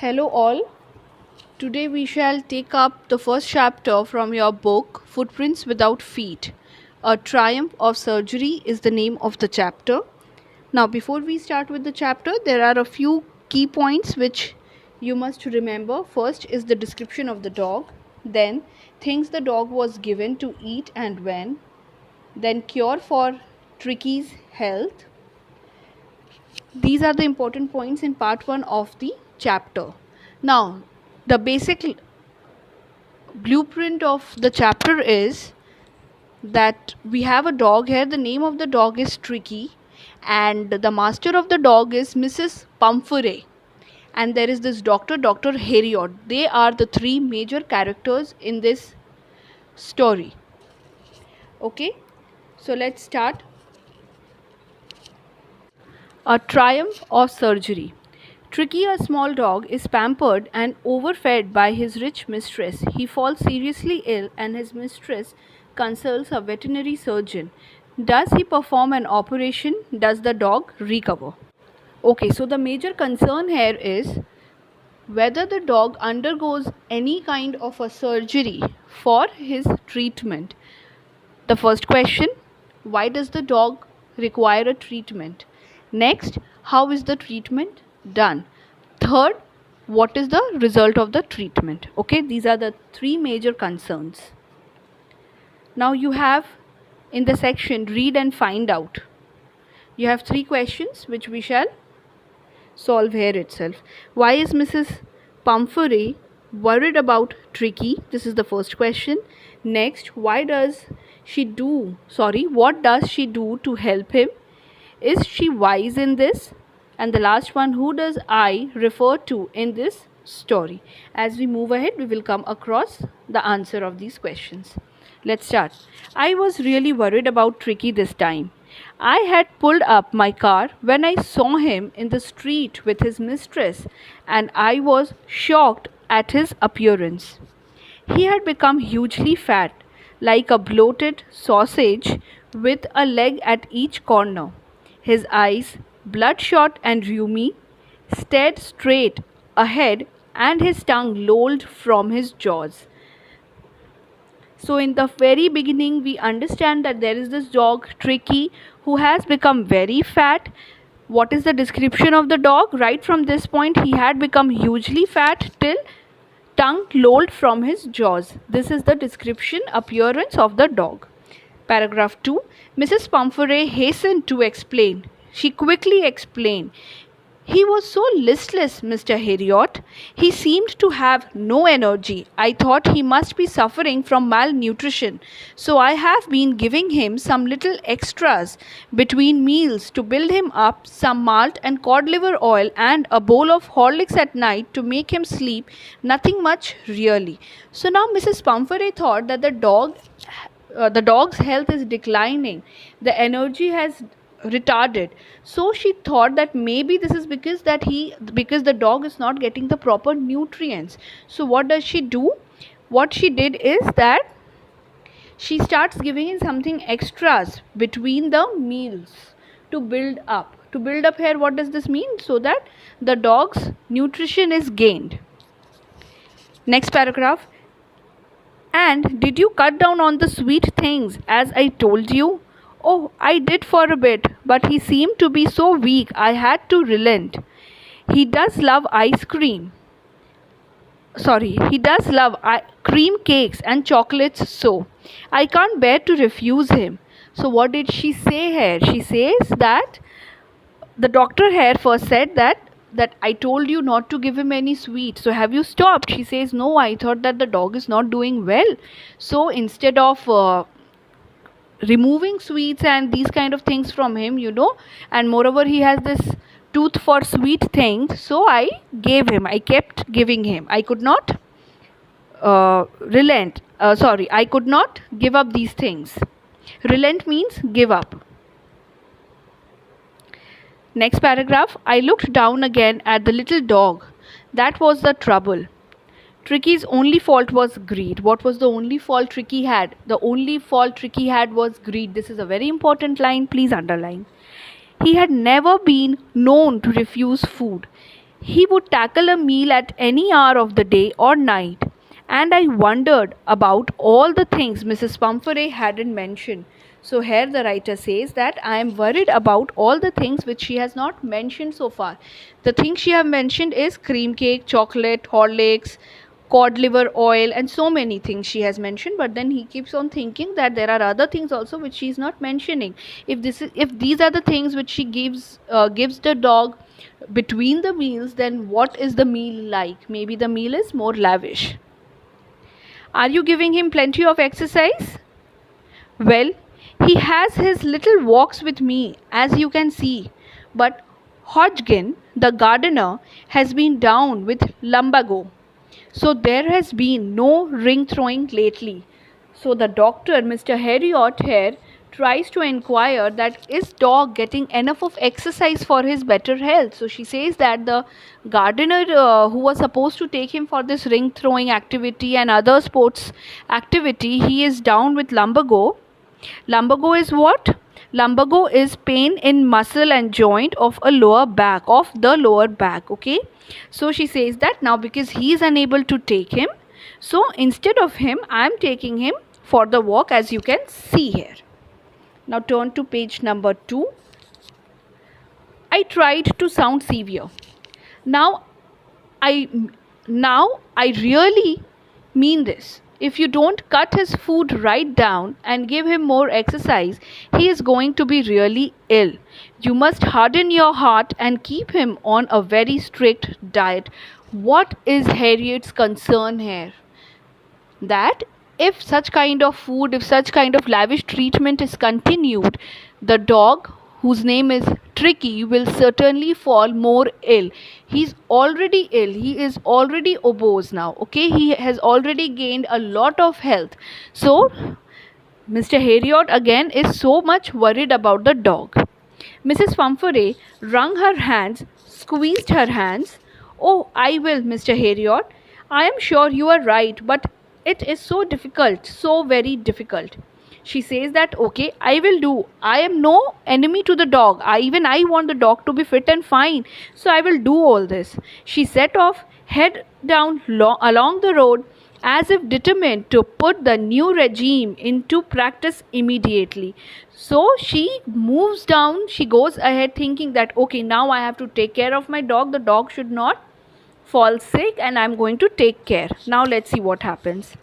Hello, all. Today we shall take up the first chapter from your book, Footprints Without Feet. A Triumph of Surgery is the name of the chapter. Now, before we start with the chapter, there are a few key points which you must remember. First is the description of the dog, then, things the dog was given to eat and when, then, cure for Tricky's health. These are the important points in part 1 of the chapter. Now, the basic blueprint of the chapter is that we have a dog here. The name of the dog is Tricky, and the master of the dog is Mrs. Pumphrey, and there is this doctor, Dr. Heriot. They are the three major characters in this story. Okay, so let's start. A Triumph of Surgery. Tricky, a small dog, is pampered and overfed by his rich mistress. He falls seriously ill, and his mistress consults a veterinary surgeon. Does he perform an operation? Does the dog recover? Okay, so the major concern here is whether the dog undergoes any kind of a surgery for his treatment. The first question, why does the dog require a treatment? Next, how is the treatment done? Third, what is the result of the treatment? Okay, these are the three major concerns. Now you have in the section read and find out. You have three questions which we shall solve here itself. Why is Mrs. Pumphrey worried about Tricky? This is the first question. Next, what does she do to help him? Is she wise in this? And the last one, who does I refer to in this story? As we move ahead, we will come across the answer of these questions. Let's start. I was really worried about Tricky this time. I had pulled up my car when I saw him in the street with his mistress, and I was shocked at his appearance. He had become hugely fat, like a bloated sausage with a leg at each corner. His eyes, bloodshot and rheumy, stared straight ahead, and his tongue lolled from his jaws. So in the very beginning, we understand that there is this dog, Tricky, who has become very fat. What is the description of the dog? Right from this point, he had become hugely fat till tongue lolled from his jaws. This is the description, appearance of the dog. Paragraph 2. Mrs. Pumphrey hastened to explain. She quickly explained. He was so listless, Mr. Heriot. He seemed to have no energy. I thought he must be suffering from malnutrition. So I have been giving him some little extras between meals to build him up, some malt and cod liver oil, and a bowl of Horlicks at night to make him sleep. Nothing much, really. So now Mrs. Pumphrey thought that the dog's health is declining. The energy has retarded. So she thought that maybe this is because the dog is not getting the proper nutrients. So what does she do? What she did is that she starts giving him something extras between the meals to build up. To build up here, what does this mean? So that the dog's nutrition is gained. Next paragraph. And did you cut down on the sweet things as I told you? Oh, I did for a bit, but he seemed to be so weak I had to relent. He does love cream cakes and chocolates, so I can't bear to refuse him. So what did she say here? She says that the doctor here first said that I told you not to give him any sweet. So have you stopped? She says, no, I thought that the dog is not doing well. So instead of removing sweets and these kind of things from him, and moreover he has this tooth for sweet things, so I kept giving him. I could not I could not give up these things. Relent means give up. Next paragraph. I looked down again at the little dog. That was the trouble. Tricky's only fault was greed. What was the only fault Tricky had? The only fault Tricky had was greed. This is a very important line. Please underline. He had never been known to refuse food. He would tackle a meal at any hour of the day or night. And I wondered about all the things Mrs. Pumphrey hadn't mentioned. So here the writer says that I am worried about all the things which she has not mentioned so far. The things she have mentioned is cream cake, chocolate, Horlicks, cod liver oil, and so many things she has mentioned, but then he keeps on thinking that there are other things also which she is not mentioning. If these are the things which she gives the dog between the meals, then what is the meal like? Maybe the meal is more lavish. Are you giving him plenty of exercise? Well, he has his little walks with me, as you can see, but Hodgkin, the gardener, has been down with lumbago. So there has been no ring throwing lately. So the doctor, Mr. Heriot here, tries to inquire that is dog getting enough of exercise for his better health. So she says that the gardener who was supposed to take him for this ring throwing activity and other sports activity, he is down with lumbago. Lumbago is what? Lumbago is pain in muscle and joint of the lower back. Okay. So she says that now because he is unable to take him, so instead of him, I am taking him for the walk, as you can see here. Now turn to page number 2. I tried to sound severe. Now I really mean this. If you don't cut his food right down and give him more exercise, he is going to be really ill. You must harden your heart and keep him on a very strict diet. What is Harriet's concern here? That if such kind of food, if such kind of lavish treatment is continued, the dog, whose name is Tricky, will certainly fall more ill. He's already ill. He is already obese now. Okay, he has already gained a lot of health. So, Mr. Heriot again is so much worried about the dog. Mrs. Pumphrey wrung her hands, squeezed her hands. Oh, I will, Mr. Heriot. I am sure you are right, but it is so difficult, so very difficult. She says that, okay, I will do. I am no enemy to the dog. I want the dog to be fit and fine. So I will do all this. She set off, head down along the road, as if determined to put the new regime into practice immediately. So she moves down, she goes ahead thinking that, okay, now I have to take care of my dog. The dog should not fall sick and I'm going to take care. Now let's see what happens.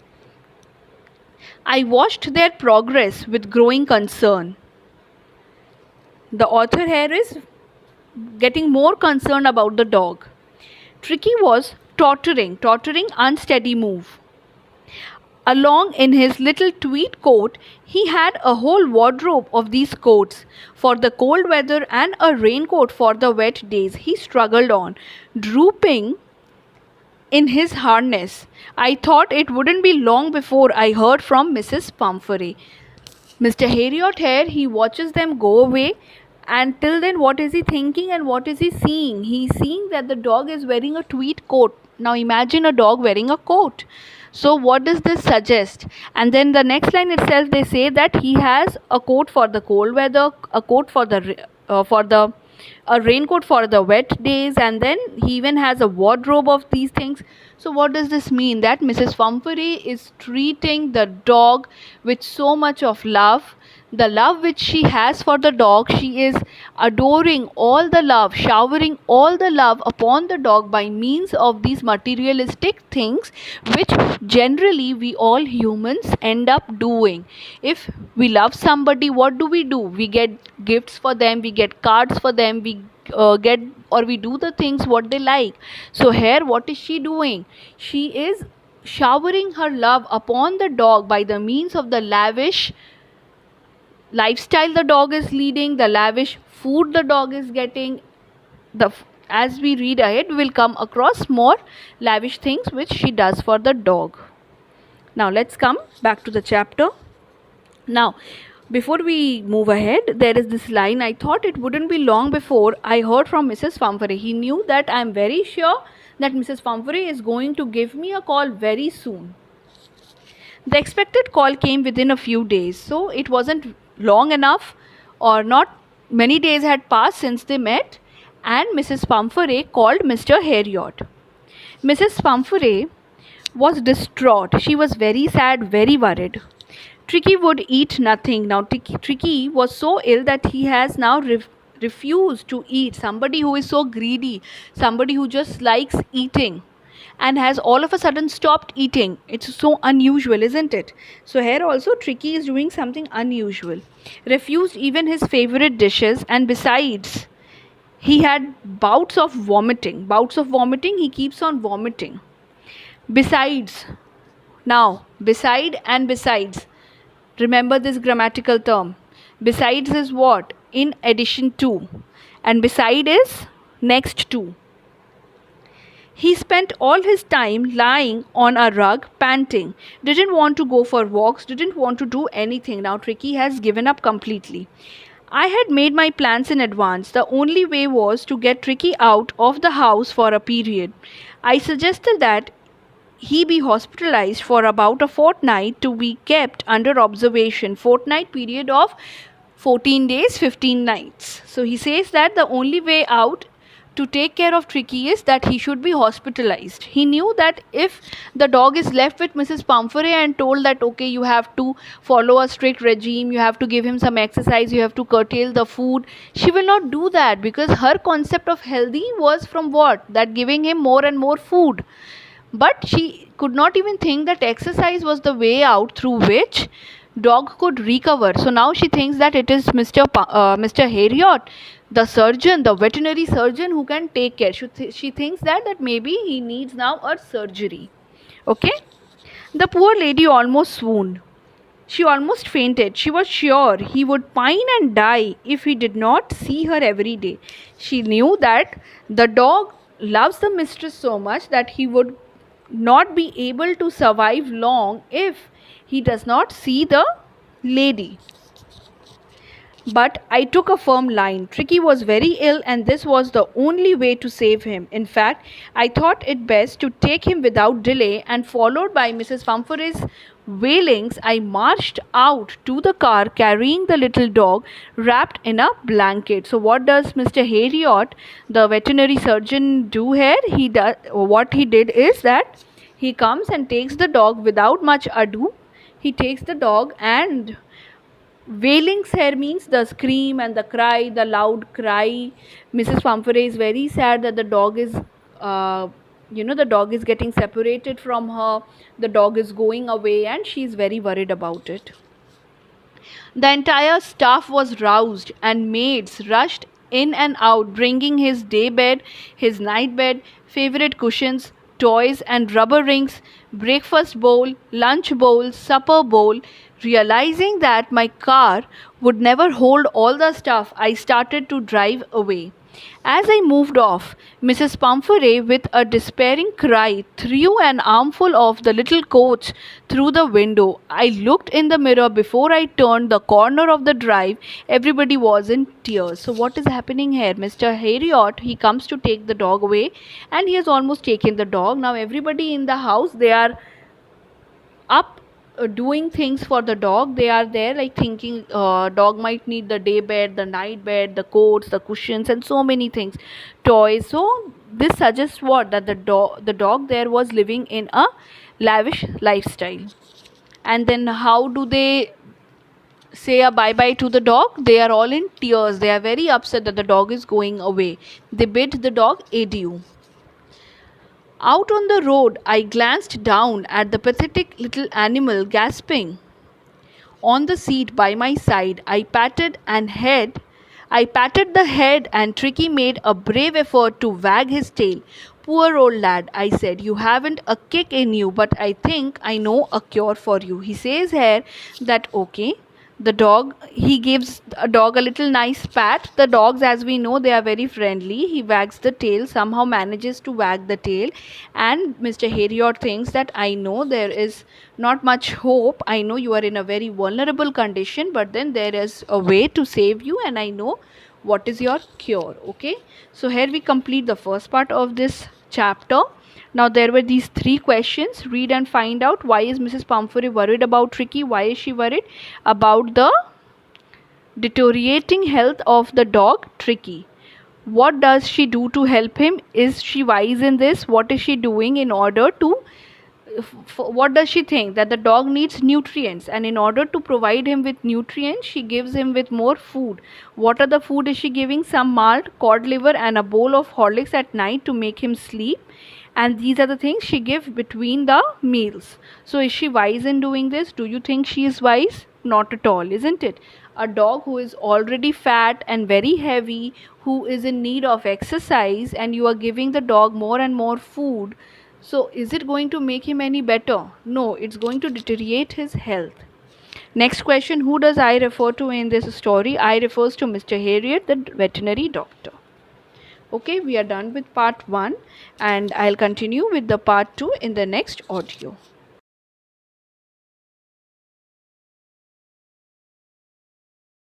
I watched their progress with growing concern. The author here is getting more concerned about the dog. Tricky was tottering unsteady move. Along in his little tweed coat, he had a whole wardrobe of these coats for the cold weather and a raincoat for the wet days. He struggled on, drooping in his harness. I thought it wouldn't be long before I heard from Mrs. Pumphrey. Mr. Heriot here, he watches them go away, and till then what is he thinking and what is he seeing? He is seeing that the dog is wearing a tweed coat. Now imagine a dog wearing a coat. So what does this suggest? And then the next line itself, they say that he has a coat for the cold weather, a coat for the a raincoat for the wet days, and then he even has a wardrobe of these things. So what does this mean? That Mrs. Pumphrey is treating the dog with so much of love. The love which she has for the dog, she is adoring all the love, showering all the love upon the dog by means of these materialistic things which generally we all humans end up doing. If we love somebody, what do? We get gifts for them, we get cards for them, we we do the things what they like. So here what is she doing? She is showering her love upon the dog by the means of the lavish lifestyle the dog is leading, the lavish food the dog is getting. As we read ahead, we will come across more lavish things which she does for the dog. Now let's come back to the chapter. Now, before we move ahead, there is this line, I thought it wouldn't be long before I heard from Mrs. Pumphrey. He knew that I am very sure that Mrs. Pumphrey is going to give me a call very soon. The expected call came within a few days, so it wasn't long enough, or not many days had passed since they met, and Mrs. Pumphrey called Mr. Heriot. Mrs. Pumphrey was distraught. She was very sad, very worried. Tricky would eat nothing. Now, Tricky was so ill that he has now refused to eat. Somebody who is so greedy, somebody who just likes eating and has all of a sudden stopped eating. It's so unusual, isn't it? So, here also, Tricky is doing something unusual. Refused even his favorite dishes, and besides, he had bouts of vomiting. Bouts of vomiting, he keeps on vomiting. Besides, now, beside and besides. Remember this grammatical term. Besides is what? In addition to. And beside is next to. He spent all his time lying on a rug, panting. Didn't want to go for walks, didn't want to do anything. Now Tricky has given up completely. I had made my plans in advance. The only way was to get Tricky out of the house for a period. I suggested that he be hospitalized for about a fortnight to be kept under observation. Fortnight period of 14 days, 15 nights. So he says that the only way out to take care of Tricky is that he should be hospitalized. He knew that if the dog is left with Mrs. Pumphrey and told that okay, you have to follow a strict regime, you have to give him some exercise, you have to curtail the food, she will not do that, because her concept of healthy was from what? That giving him more and more food. But she could not even think that exercise was the way out through which dog could recover. So now she thinks that it is Mr. Heriot, the surgeon, the veterinary surgeon, who can take care. She thinks that maybe he needs now a surgery. Okay? The poor lady almost swooned. She almost fainted. She was sure he would pine and die if he did not see her every day. She knew that the dog loves the mistress so much that he would not be able to survive long if he does not see the lady. But I took a firm line. Tricky was very ill, and this was the only way to save him. In fact, I thought it best to take him without delay, and followed by Mrs. Pumphrey's wailings, I marched out to the car carrying the little dog wrapped in a blanket. So what does Mr. Heriot, the veterinary surgeon, do here? What he did is that he comes and takes the dog without much ado. He takes the dog, and wailings here means the scream and the cry, the loud cry. Mrs. Pumphrey is very sad that the dog is the dog is getting separated from her, the dog is going away, and she is very worried about it. The entire staff was roused, and maids rushed in and out, bringing his day bed, his night bed, favorite cushions, toys and rubber rings, breakfast bowl, lunch bowl, supper bowl. Realizing that my car would never hold all the stuff, I started to drive away. As I moved off, Mrs. Pumphrey, with a despairing cry, threw an armful of the little coach through the window. I looked in the mirror before I turned the corner of the drive. Everybody was in tears. So what is happening here? Mr. Heriot, he comes to take the dog away, and he has almost taken the dog. Now everybody in the house, they are up doing things for the dog. They are there like thinking dog might need the day bed, the night bed, the coats, the cushions, and so many things, toys. So this suggests what? That the dog there was living in a lavish lifestyle. And then how do they say a bye bye to the dog? They are all in tears. They are very upset that the dog is going away. They bid the dog adieu. Out on the road, I glanced down at the pathetic little animal gasping on the seat by my side. I patted the head, and Tricky made a brave effort to wag his tail. Poor old lad, I said, you haven't a kick in you, but I think I know a cure for you. He says here that okay, the dog, he gives a dog a little nice pat. The dogs, as we know, they are very friendly. He wags the tail, somehow manages to wag the tail, and Mr. Heriot thinks that I know there is not much hope. I know you are in a very vulnerable condition, but then there is a way to save you, and I know what is your cure. Okay, so here we complete the first part of this chapter. Now there were these 3 questions. Read and find out, why is Mrs. Pumphrey worried about Tricky? Why is she worried about the deteriorating health of the dog Tricky? What does she do to help him? Is she wise in this? What is she doing in order to what does she think? That the dog needs nutrients, and in order to provide him with nutrients she gives him with more food. What are the food is she giving? Some malt, cod liver, and a bowl of Horlicks at night to make him sleep. And these are the things she gives between the meals. So is she wise in doing this? Do you think she is wise? Not at all, isn't it? A dog who is already fat and very heavy, who is in need of exercise, and you are giving the dog more and more food, so is it going to make him any better? No, it's going to deteriorate his health. Next question, who does I refer to in this story? I refers to Mr. Harriet, the veterinary doctor. Okay, we are done with part 1 and I'll continue with the part 2 in the next audio.